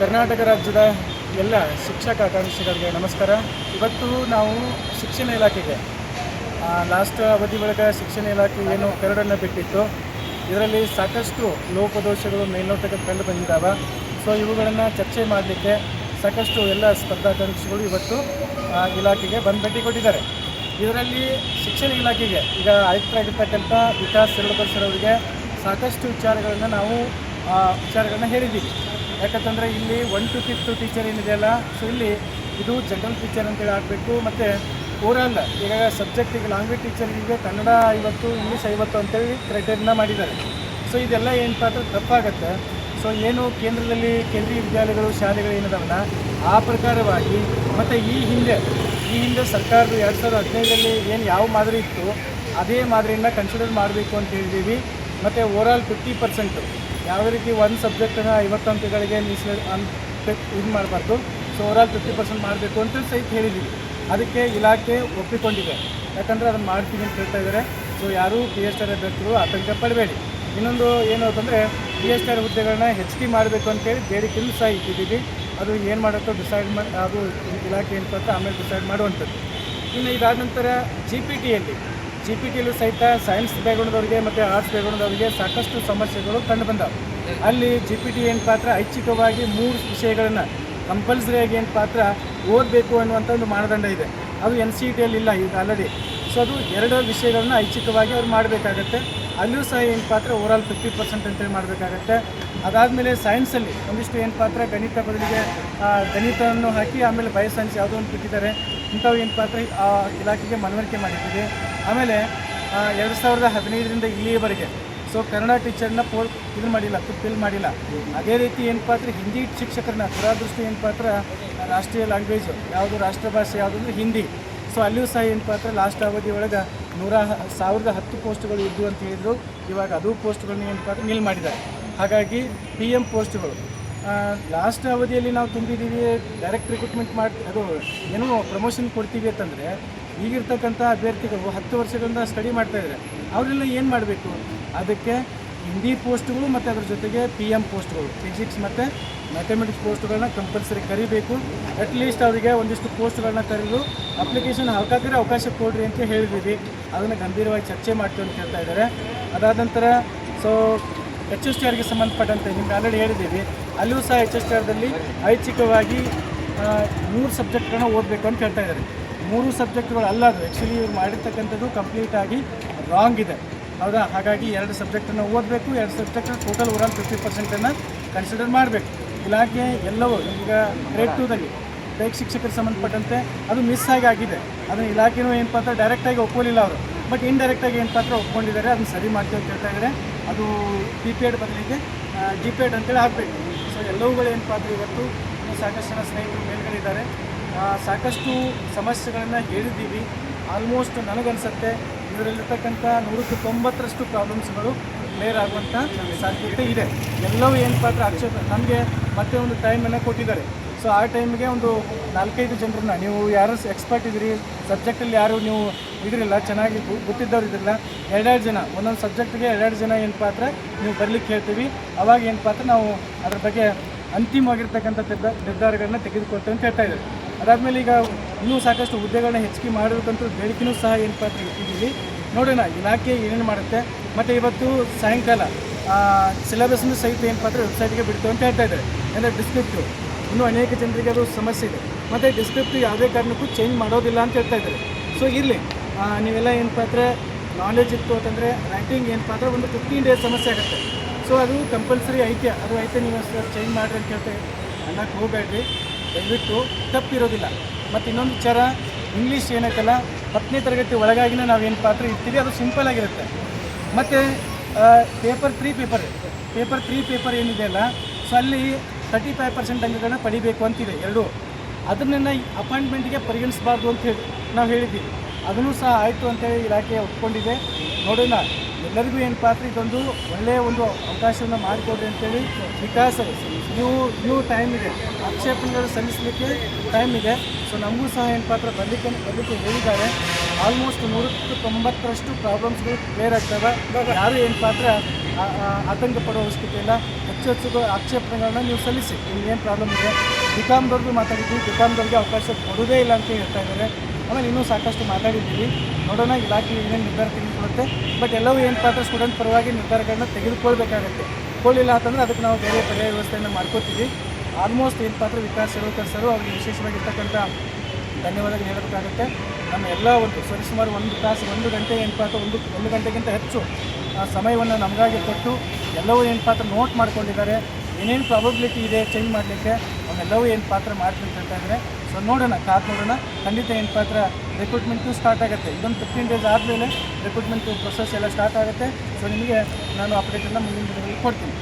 ಕರ್ನಾಟಕ ರಾಜ್ಯದ ಎಲ್ಲ ಶಿಕ್ಷಕ ಆಕಾಂಕ್ಷಿಗಳಿಗೆ ನಮಸ್ಕಾರ. ಇವತ್ತು ನಾವು ಶಿಕ್ಷಣ ಇಲಾಖೆಗೆ ಲಾಸ್ಟ್ ಅವಧಿ ಒಳಗೆ ಶಿಕ್ಷಣ ಇಲಾಖೆ ಏನು ಕರಡನ್ನು ಬಿಟ್ಟಿತ್ತು, ಇದರಲ್ಲಿ ಸಾಕಷ್ಟು ಲೋಪದೋಷಗಳು ಮೇಲ್ನೋಟಕ್ಕೆ ಕಂಡು ಬಂದಿದ್ದಾವೆ. ಸೊ ಇವುಗಳನ್ನು ಚರ್ಚೆ ಮಾಡಲಿಕ್ಕೆ ಸಾಕಷ್ಟು ಎಲ್ಲ ಸ್ಪರ್ಧಾಕಾಂಕ್ಷಿಗಳು ಇವತ್ತು ಇಲಾಖೆಗೆ ಬಂದು ಭೇಟಿ ಕೊಟ್ಟಿದ್ದಾರೆ. ಇದರಲ್ಲಿ ಶಿಕ್ಷಣ ಇಲಾಖೆಗೆ ಈಗ ಆಯುಕ್ತರಾಗಿರ್ತಕ್ಕಂಥ ವಿಕಾಸ್ ಸಿರಡ್ಕರ್ ಸರ್ ಅವರಿಗೆ ಸಾಕಷ್ಟು ವಿಚಾರಗಳನ್ನ ಹೇಳಿದ್ದೀವಿ. ಯಾಕಂತಂದರೆ ಇಲ್ಲಿ 1 to 5th ಟೀಚರ್ ಏನಿದೆಯಲ್ಲ, ಸೊ ಇಲ್ಲಿ ಇದು ಜನರಲ್ ಟೀಚರ್ ಅಂತೇಳಿ ಆಗಬೇಕು. ಮತ್ತು ಓವರಾಲ್ ಈಗ ಸಬ್ಜೆಕ್ಟ್ ಈಗ ಲ್ಯಾಂಗ್ವೇಜ್ ಟೀಚರ್ಗೆ ಕನ್ನಡ 50 ಇಂಗ್ಲೀಷ್ 50 ಅಂತೇಳಿ ಕ್ರೈಟೇರಿಯಾ ಮಾಡಿದ್ದಾರೆ. ಸೊ ಇದೆಲ್ಲ ಏನಪ್ಪ ಅಂದರೆ ತಪ್ಪಾಗುತ್ತೆ. ಸೊ ಏನು ಕೇಂದ್ರದಲ್ಲಿ ಕೇಂದ್ರೀಯ ವಿದ್ಯಾಲಯಗಳು ಶಾಲೆಗಳು ಏನಿದಾವಲ್ಲ ಆ ಪ್ರಕಾರವಾಗಿ ಮತ್ತು ಈ ಹಿಂದೆ ಸರ್ಕಾರದ 2015ರಲ್ಲಿ ಏನು ಯಾವ ಮಾದರಿ ಇತ್ತು ಅದೇ ಮಾದರಿಯನ್ನು ಕನ್ಸಿಡರ್ ಮಾಡಬೇಕು ಅಂತ ಹೇಳಿದ್ದೀವಿ. ಮತ್ತು ಓವರಾಲ್ 50% ಯಾವುದೇ ರೀತಿ ಒಂದು ಸಬ್ಜೆಕ್ಟನ್ನು 50 ಅಂಕಗಳಿಗೆ ಇದು ಮಾಡಬಾರ್ದು. ಸೊ ಓವರಾಲ್ 50% ಮಾಡಬೇಕು ಅಂತ ಸಹಿತ ಹೇಳಿದ್ದೀವಿ. ಅದಕ್ಕೆ ಇಲಾಖೆ ಒಪ್ಪಿಕೊಂಡಿದೆ. ಯಾಕಂದರೆ ಅದನ್ನು ಮಾಡ್ತೀವಿ ಅಂತ ಹೇಳ್ತಾ ಇದ್ದಾರೆ. ಸೊ ಯಾರೂ PSR ಅಭ್ಯರ್ಥಿಗಳು ಆತಂಕ ಪಡಬೇಡಿ. ಇನ್ನೊಂದು ಏನು ಅಂತಂದರೆ PSR ಹುದ್ದೆಗಳನ್ನ ಹೆಚ್ಚಿಗೆ ಮಾಡಬೇಕು ಅಂತೇಳಿ ಬೇಡಿಕೆಯೂ ಸಹ ಇಟ್ಟಿದ್ದೀವಿ. ಅದು ಏನು ಮಾಡುತ್ತೋ ಡಿಸೈಡ್ ಮಾಡಿ ಅದು ಇಲಾಖೆ ಏನು ಅಂತ ಆಮೇಲೆ ಡಿಸೈಡ್ ಮಾಡುವಂಥದ್ದು. ಇನ್ನು ಇದಾದ ನಂತರ ಜಿ ಪಿ ಟಿಯಲ್ಲೂ ಸಹಿತ ಸೈನ್ಸ್ ಬ್ಯಾಕ್ಗ್ರೌಂಡ್ದವ್ರಿಗೆ ಮತ್ತು ಆರ್ಟ್ಸ್ ಬ್ಯಾಕ್ಗ್ರೌಂಡ್ದವ್ರಿಗೆ ಸಾಕಷ್ಟು ಸಮಸ್ಯೆಗಳು ಕಂಡು ಬಂದವು. ಅಲ್ಲಿ GPT ಏನು ಪಾತ್ರ ಐಚ್ಛಿಕವಾಗಿ 3 ವಿಷಯಗಳನ್ನು ಕಂಪಲ್ಸರಿಯಾಗಿ ಏನು ಪಾತ್ರ ಓದಬೇಕು ಅನ್ನುವಂಥ ಒಂದು ಮಾನದಂಡ ಇದೆ. ಅದು NCETಯಲ್ಲಿ ಇಲ್ಲ ಈಗ ಆಲ್ರೆಡಿ. ಸೊ ಅದು 2 ವಿಷಯಗಳನ್ನ ಐಚ್ಛಿಕವಾಗಿ ಅವ್ರು ಮಾಡಬೇಕಾಗತ್ತೆ. ಅಲ್ಲಿಯೂ ಸಹ ಏನು ಪಾತ್ರ ಓವರಾಲ್ 50% ಅಂತೇಳಿ ಮಾಡಬೇಕಾಗತ್ತೆ. ಅದಾದಮೇಲೆ ಸೈನ್ಸಲ್ಲಿ ಒಂದಿಷ್ಟು ಏನು ಪಾತ್ರ ಗಣಿತ ಬದಲಿಗೆ ಗಣಿತವನ್ನು ಹಾಕಿ ಆಮೇಲೆ ಬಯೋಸೈನ್ಸ್ ಯಾವುದೋ ಒಂದು ಬಿಟ್ಟಿದ್ದಾರೆ. ಇಂಥವು ಏನು ಪಾತ್ರ ಇಲಾಖೆಗೆ ಮನವರಿಕೆ ಮಾಡಿದ್ದೀವಿ. ಆಮೇಲೆ 2015ರಿಂದ ಇಲ್ಲಿಯವರೆಗೆ ಸೊ ಕನ್ನಡ ಟೀಚರ್ನ ಫಿಲ್ ಮಾಡಿಲ್ಲ. ಅದೇ ರೀತಿ ಏನು ಪಾತ್ರ ಹಿಂದಿ ಶಿಕ್ಷಕರನ್ನ ದುರಾದೃಷ್ಟಿ ಏನು ಪಾತ್ರ ರಾಷ್ಟ್ರೀಯ ಲ್ಯಾಂಗ್ವೇಜು ಯಾವುದು ರಾಷ್ಟ್ರ ಭಾಷೆ ಯಾವುದು ಅಂದರೆ ಹಿಂದಿ. ಸೊ ಅಲ್ಲಿಯೂ ಸಹ ಏನು ಪಾತ್ರ ಲಾಸ್ಟ್ ಅವಧಿ ಒಳಗೆ 1010 ಪೋಸ್ಟ್ಗಳು ಇದ್ದು ಅಂತ ಹೇಳಿದರು. ಇವಾಗ ಅದು ಪೋಸ್ಟ್ಗಳನ್ನ ಏನು ಪಾತ್ರ ನಿಲ್ ಮಾಡಿದ್ದಾರೆ. ಹಾಗಾಗಿ PM ಪೋಸ್ಟ್ಗಳು ಲಾಸ್ಟ್ ಅವಧಿಯಲ್ಲಿ ನಾವು ತುಂಬಿದ್ದೀವಿ. ಡೈರೆಕ್ಟ್ ರಿಕ್ರೂಟ್ಮೆಂಟ್ ಅದು ಏನೋ ಪ್ರಮೋಷನ್ ಕೊಡ್ತೀವಿ ಅಂತಂದರೆ ಈಗಿರ್ತಕ್ಕಂಥ ಅಭ್ಯರ್ಥಿಗಳು 10 ವರ್ಷಗಳಿಂದ ಸ್ಟಡಿ ಮಾಡ್ತಾಯಿದ್ದಾರೆ. ಅವರೆಲ್ಲ ಏನು ಮಾಡಬೇಕು? ಅದಕ್ಕೆ ಹಿಂದಿ ಪೋಸ್ಟ್ಗಳು ಮತ್ತು ಅದ್ರ ಜೊತೆಗೆ PM ಪೋಸ್ಟ್ಗಳು ಫಿಸಿಕ್ಸ್ ಮತ್ತು ಮ್ಯಾಥಮೆಟಿಕ್ಸ್ ಪೋಸ್ಟ್ಗಳನ್ನ ಕಂಪಲ್ಸರಿ ಕರಿಬೇಕು. ಅಟ್ಲೀಸ್ಟ್ ಅವರಿಗೆ ಒಂದಿಷ್ಟು ಪೋಸ್ಟ್ಗಳನ್ನ ಕರೆದು ಅಪ್ಲಿಕೇಶನ್ ಹಾಕಾದ್ರೆ ಅವಕಾಶ ಕೊಡ್ರಿ ಅಂತ ಹೇಳಿದ್ದೀವಿ. ಅದನ್ನು ಗಂಭೀರವಾಗಿ ಚರ್ಚೆ ಮಾಡ್ತೀವಿ ಅಂತ ಹೇಳ್ತಾ ಇದ್ದಾರೆ. ಅದಾದ ನಂತರ ಸೊ HSTRಗೆ ಸಂಬಂಧಪಟ್ಟಂತೆ ನಿಮ್ಗೆ ಆಲ್ರೆಡಿ ಹೇಳಿದ್ದೀವಿ. ಅಲ್ಲಿಯೂ ಸಹ HSTRದಲ್ಲಿ ಐಚ್ಛಿಕವಾಗಿ 3 ಸಬ್ಜೆಕ್ಟ್ಗಳನ್ನ ಓದಬೇಕು ಅಂತ ಹೇಳ್ತಾ ಇದ್ದಾರೆ. 3 ಸಬ್ಜೆಕ್ಟ್ಗಳು ಅಲ್ಲ, ಅದು ಆ್ಯಕ್ಚುಲಿ ಇವ್ರು ಮಾಡಿರ್ತಕ್ಕಂಥದ್ದು ಕಂಪ್ಲೀಟಾಗಿ ರಾಂಗ್ ಇದೆ, ಹೌದಾ? ಹಾಗಾಗಿ 2 ಸಬ್ಜೆಕ್ಟನ್ನು ಓದಬೇಕು. 2 ಸಬ್ಜೆಕ್ಟ್ ಟೋಟಲ್ ಓವರಾಲ್ 50%ನ್ನು ಕನ್ಸಿಡರ್ ಮಾಡಬೇಕು. ಇಲಾಖೆ ಎಲ್ಲವೂ ಈಗ ಗ್ರೇಡ್ 2ದಲ್ಲಿ ದೈಹಿಕ ಶಿಕ್ಷಕರಿಗೆ ಸಂಬಂಧಪಟ್ಟಂತೆ ಅದು ಮಿಸ್ ಆಗಿದೆ. ಅದನ್ನು ಇಲಾಖೆನೂ ಏನು ಪಾತ್ರ ಡೈರೆಕ್ಟಾಗಿ ಒಪ್ಪಲಿಲ್ಲ ಅವರು, ಬಟ್ ಇಂಡೈರೆಕ್ಟಾಗಿ ಏನು ಪಾತ್ರ ಒಪ್ಕೊಂಡಿದ್ದಾರೆ. ಅದನ್ನು ಸರಿ ಮಾಡ್ತೀವಿ ಅಂತ ಹೇಳ್ತಾ ಇದ್ದಾರೆ. ಅದು PPED ಬದಲಿಗೆ GPED ಅಂತೇಳಿ ಆಗಬೇಕು. ಸೊ ಎಲ್ಲವುಗಳು ಏನು ಪಾತ್ರ ಇವತ್ತು ಸಾಕಷ್ಟು ಜನ ಸ್ನೇಹಿತರು ಮೇಲ್ಗಡೆ ಇದ್ದಾರೆ. ಸಾಕಷ್ಟು ಸಮಸ್ಯೆಗಳನ್ನು ಹೇಳಿದ್ದೀವಿ. ಆಲ್ಮೋಸ್ಟ್ ನನಗನ್ಸುತ್ತೆ ಇದರಲ್ಲಿರ್ತಕ್ಕಂಥ 190% ಪ್ರಾಬ್ಲಮ್ಸ್ಗಳು ಕ್ಲಿಯರ್ ಆಗುವಂಥ ಸಾಧ್ಯತೆ ಇದೆ. ಎಲ್ಲವೂ ಏನು ಪಾತ್ರ ನಮಗೆ ಮತ್ತೆ ಒಂದು ಟೈಮನ್ನು ಕೊಟ್ಟಿದ್ದಾರೆ. ಸೊ ಆ ಟೈಮಿಗೆ ಒಂದು 4-5 ಜನರನ್ನ, ನೀವು ಯಾರು ಎಕ್ಸ್ಪರ್ಟ್ ಇದ್ದೀರಿ ಸಬ್ಜೆಕ್ಟಲ್ಲಿ, ಯಾರು ನೀವು ಇದ್ರಿಲ್ಲ ಚೆನ್ನಾಗಿ ಗೊತ್ತಿದ್ದವ್ರು ಇದ್ರಿಲ್ಲ, 2 ಜನ ಒಂದೊಂದು ಸಬ್ಜೆಕ್ಟ್ಗೆ 2 ಜನ ಏನು ಪಾತ್ರ ನೀವು ಬರಲಿಕ್ಕೆ ಹೇಳ್ತೀವಿ. ಅವಾಗ ಏನು ಪಾತ್ರ ನಾವು ಅದ್ರ ಬಗ್ಗೆ ಅಂತಿಮವಾಗಿರ್ತಕ್ಕಂಥ ನಿರ್ಧಾರಗಳನ್ನ ತೆಗೆದುಕೊಳ್ತೇವೆ ಅಂತ ಹೇಳ್ತಾ ಇದ್ದಾರೆ. ಅದಾದಮೇಲೆ ಈಗ ಇನ್ನೂ ಸಾಕಷ್ಟು ಹುದ್ದೆಗಳನ್ನ ಹೆಚ್ಚಿಗೆ ಮಾಡಬೇಕಂತ ಬೇಡಿಕೆಯೂ ಸಹ ಏನು ಪಾತ್ರ ಇಟ್ಟಿದ್ದೀವಿ. ನೋಡೋಣ ಇಲಾಖೆ ಏನೇನು ಮಾಡುತ್ತೆ. ಮತ್ತು ಇವತ್ತು ಸಾಯಂಕಾಲ ಸಿಲೆಬಸ್ನ ಸಹಿತ ಏನು ಪಾತ್ರ ವೆಬ್ಸೈಟ್ಗೆ ಬಿಡ್ತೇವೆ ಅಂತ ಹೇಳ್ತಾ ಇದ್ದಾರೆ. ಅಂದರೆ ಡಿಸ್ಕ್ರಿಪ್ಟಿವ್ ಇನ್ನೂ ಅನೇಕ ಜನರಿಗೆ ಅದು ಸಮಸ್ಯೆ ಇದೆ. ಮತ್ತು ಡಿಸ್ಕ್ರಿಪ್ಟಿವ್ ಯಾವುದೇ ಕಾರಣಕ್ಕೂ ಚೇಂಜ್ ಮಾಡೋದಿಲ್ಲ ಅಂತ ಹೇಳ್ತಾ ಇದ್ದಾರೆ. ಸೊ ಇರಲಿ, ನೀವೆಲ್ಲ ಏನು ಪಾತ್ರ ನಾಲೆಜ್ ಇತ್ತು ಅಂತಂದರೆ ರೈಟಿಂಗ್ ಏನು ಪಾತ್ರ ಒಂದು 15 ಡೇಸ್ ಸಮಸ್ಯೆ ಆಗುತ್ತೆ. ಸೊ ಅದು ಕಂಪಲ್ಸರಿ ಐತೆ, ಅದು ಐತೆ, ನೀವು ಚೇಂಜ್ ಮಾಡಿರಿ ಅಂತ ಹೇಳ್ತೇವೆ. ಅನ್ನಕ್ಕೆ ಹೋಗಬೇಡ್ರಿ, ದಯವಿಟ್ಟು ತಪ್ಪಿರೋದಿಲ್ಲ. ಮತ್ತು ಇನ್ನೊಂದು ವಿಚಾರ, ಇಂಗ್ಲೀಷ್ ಏನೈತಲ್ಲ 10ನೇ ತರಗತಿ ಒಳಗಾಗಿನ ನಾವೇನು ಪಾತ್ರ ಇರ್ತೀವಿ ಅದು ಸಿಂಪಲ್ ಆಗಿರುತ್ತೆ. ಮತ್ತು ಪೇಪರ್ 3 ಪೇಪರ್ ಏನಿದೆಯಲ್ಲ, ಸೊ ಅಲ್ಲಿ 35% ಅಂಕಗಳನ್ನ ಪಡಿಬೇಕು ಅಂತಿದೆ 2. ಅದನ್ನು ಅಪಾಯಿಂಟ್ಮೆಂಟಿಗೆ ಪರಿಗಣಿಸಬಾರ್ದು ಅಂತ ಹೇಳಿ ನಾವು ಹೇಳಿದ್ದೀವಿ. ಅದನ್ನು ಸಹ ಆಯಿತು ಅಂತೇಳಿ ಇಲಾಖೆ ಒಪ್ಕೊಂಡಿದೆ. ನೋಡೋಣ, ಎಲ್ಲರಿಗೂ ಏನು ಪಾತ್ರ ಇದೊಂದು ಒಳ್ಳೆಯ ಒಂದು ಅವಕಾಶವನ್ನು ಮಾಡಿಕೊಡ್ರಿ ಅಂತೇಳಿ ವಿಕಾಸ ಇನ್ನೂ ಟೈಮ್ ಇದೆ, ಆಕ್ಷೇಪಣೆಗಳು ಸಲ್ಲಿಸಲಿಕ್ಕೆ ಟೈಮ್ ಇದೆ. ಸೊ ನಮಗೂ ಸಹ ಏನು ಪಾತ್ರ ಬರಲಿಕ್ಕೆ ಹೇಳಿದ್ದಾರೆ. ಆಲ್ಮೋಸ್ಟ್ 190% ಪ್ರಾಬ್ಲಮ್ಸ್ಗಳು ಕ್ಲಿಯರ್ ಆಗ್ತವೆ. ಯಾರು ಏನು ಪಾತ್ರ ಆತಂಕ ಪಡೋ ಅವಶ್ಯಕತೆ ಇಲ್ಲ. ಆಕ್ಷೇಪಣೆಗಳನ್ನ ನೀವು ಸಲ್ಲಿಸಿ, ನಿಮ್ಗೆ ಏನು ಪ್ರಾಬ್ಲಮ್ ಇದೆ. ಬಿಕಾಮ್ದವ್ರಿಗೂ ಮಾತಾಡಿದ್ವಿ, ಬಿಕಾಮ್ದವ್ರಿಗೆ ಅವಕಾಶ ಕೊಡೋದೇ ಇಲ್ಲ ಅಂತ ಹೇಳ್ತಾ ಇದ್ದಾರೆ. ಆಮೇಲೆ ಇನ್ನೂ ಸಾಕಷ್ಟು ಮಾತಾಡಿದ್ದೀವಿ, ನೋಡೋಣ ಇಲಾಖೆ ಏನೇನು ನಿರ್ಧಾರ ತೆಗೆದುಕೊಳ್ಳುತ್ತೆ. ಬಟ್ ಎಲ್ಲವೂ ಏನಪ್ಪ ಅಂದರೆ ಸ್ಟೂಡೆಂಟ್ ಪರವಾಗಿ ನಿರ್ಧಾರಗಳನ್ನ ತೆಗೆದುಕೊಳ್ಬೇಕಾಗತ್ತೆ. ಕೊಡಲಿಲ್ಲ ಅಂತಂದರೆ ಅದಕ್ಕೆ ನಾವು ಬೇರೆ ಪರ್ಯಾಯ ವ್ಯವಸ್ಥೆಯನ್ನು ಮಾಡ್ಕೋತೀವಿ. ಆಲ್ಮೋಸ್ಟ್ ಏನಪ್ಪ ಅಂದರೆ ವಿಕಾಸ್ ಶಿರೋಡ್ಕರ್ ಸರು ಅವ್ರಿಗೆ ವಿಶೇಷವಾಗಿರ್ತಕ್ಕಂಥ ಧನ್ಯವಾದಗಳು ಹೇಳಬೇಕಾಗುತ್ತೆ. ನಮ್ಮ ಎಲ್ಲ ಒಂದು ಸರಿಸುಮಾರು 1 ತಾಸು 1 ಗಂಟೆ ಏನಪ್ಪ ಅಂತ ಒಂದು ಗಂಟೆಗಿಂತ ಹೆಚ್ಚು ಸಮಯವನ್ನು ನಮಗಾಗಿ ಕೊಟ್ಟು ಎಲ್ಲವೂ ಏನಪ್ಪ ಅಂತ ನೋಟ್ ಮಾಡ್ಕೊಂಡಿದ್ದಾರೆ. ಏನೇನು ಪ್ರಾಬಬಿಲಿಟಿ ಇದೆ ಚೇಂಜ್ ಮಾಡಲಿಕ್ಕೆ ಅವನ್ನೆಲ್ಲವೂ ಏನು ಪಾತ್ರ ಮಾಡ್ತೀನಿ ಅಂತ ಹೇಳ್ತಾ ಇದ್ದಾರೆ. ಸೊ ನೋಡೋಣ, ಕಾದು ನೋಡೋಣ. ಖಂಡಿತ ಏನು ಪಾತ್ರ ರಿಕ್ರೂಟ್ಮೆಂಟು ಸ್ಟಾರ್ಟ್ ಆಗುತ್ತೆ. ಇದೊಂದು 15 ಡೇಸ್ ಆದಮೇಲೆ ರಿಕ್ರೂಟ್ಮೆಂಟು ಪ್ರೊಸೆಸ್ ಎಲ್ಲ ಸ್ಟಾರ್ಟ್ ಆಗುತ್ತೆ. ಸೊ ನಿಮಗೆ ನಾನು ಅಪ್ಡೇಟನ್ನು ಮುಂದಿನ ದಿನಗಳಲ್ಲಿ ಕೊಡ್ತೀನಿ.